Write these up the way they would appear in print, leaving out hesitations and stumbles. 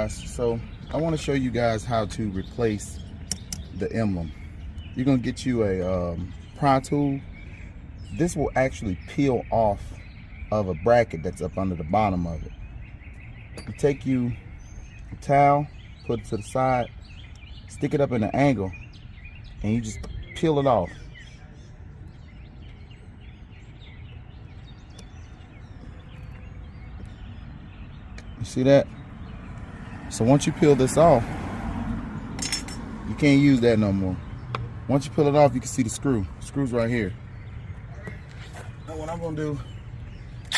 guys, so I want to show you guys how to replace the emblem. You're going to get you a pry tool. This will actually peel off of a bracket that's up under the bottom of it. You take you a towel, put it to the side, stick it up in an angle, and you just peel it off. You see that? So once you peel this off, you can't use that no more. Once you peel it off, you can see the screw. The screw's right here. Now what I'm gonna do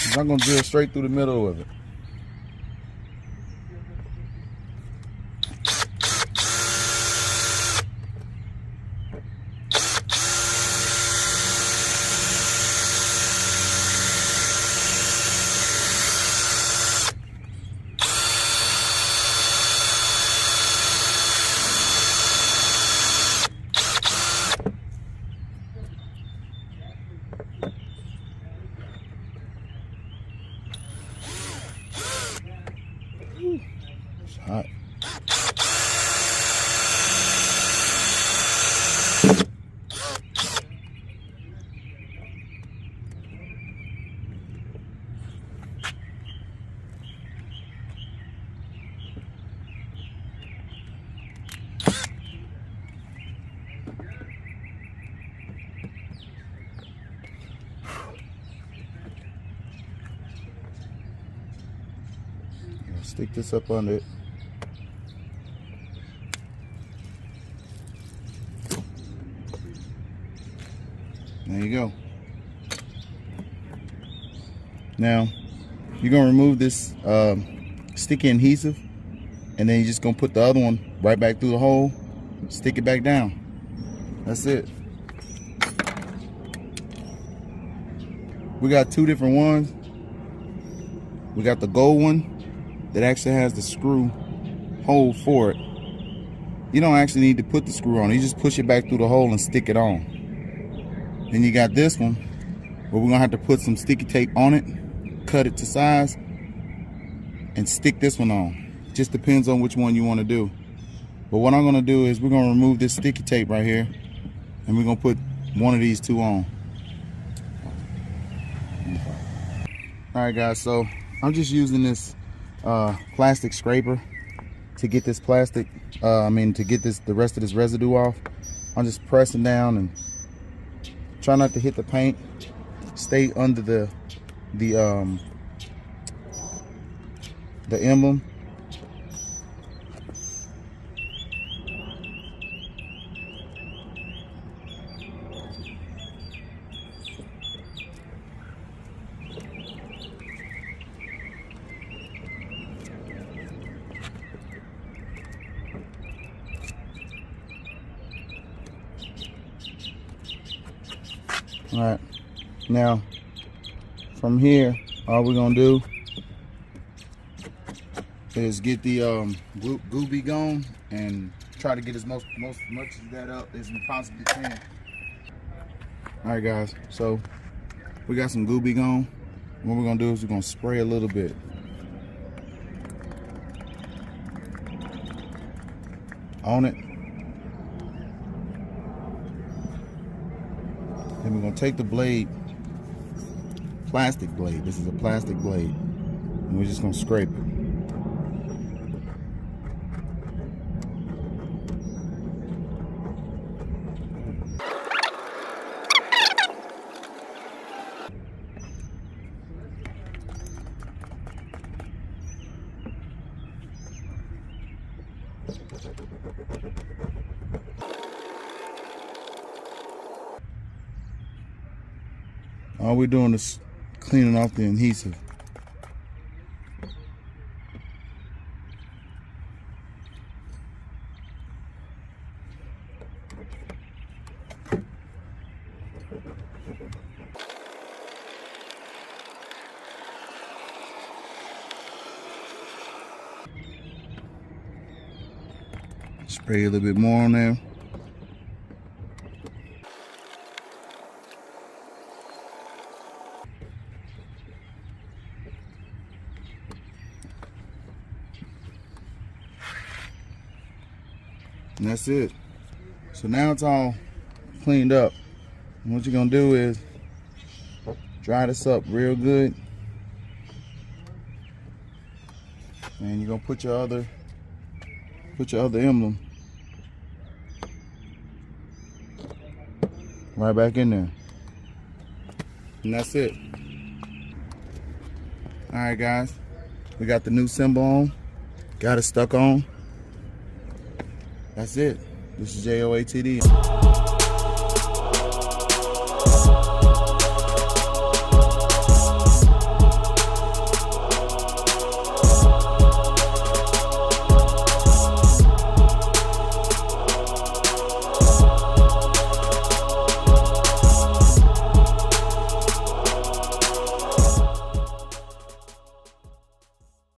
is I'm gonna drill straight through the middle of it. It's hot. Stick this up under it. There you go. Now you're gonna remove this sticky adhesive, and then you're just gonna put the other one right back through the hole, stick it back down. That's it. We got two different ones. We got the gold one that actually has the screw hole for it. You don't actually need to put the screw on. You just push it back through the hole and stick it on. Then you got this one where we're gonna have to put some sticky tape on it, cut it to size, and stick this one on. Just depends on which one you want to do. But what I'm gonna do is we're gonna remove this sticky tape right here, and we're gonna put one of these two on. All right guys, so I'm just using this plastic scraper to get this plastic, to get the rest of this residue off. I'm just pressing down and try not to hit the paint. Stay under the emblem. All right, now from here, all we're gonna do is get the Ghibli gone and try to get as much of that up as we possibly can. All right, guys. So we got some Ghibli gone. What we're gonna do is we're gonna spray a little bit. On it. And we're gonna take the blade, plastic blade. This is a plastic blade, and we're just gonna scrape it. All we're doing is cleaning off the adhesive. Spray a little bit more on there. And that's it. So now it's all cleaned up. And what you're gonna do is dry this up real good. And you're gonna put your other emblem right back in there. And that's it. Alright guys, we got the new symbol on, got it stuck on. That's it. This is JOATD.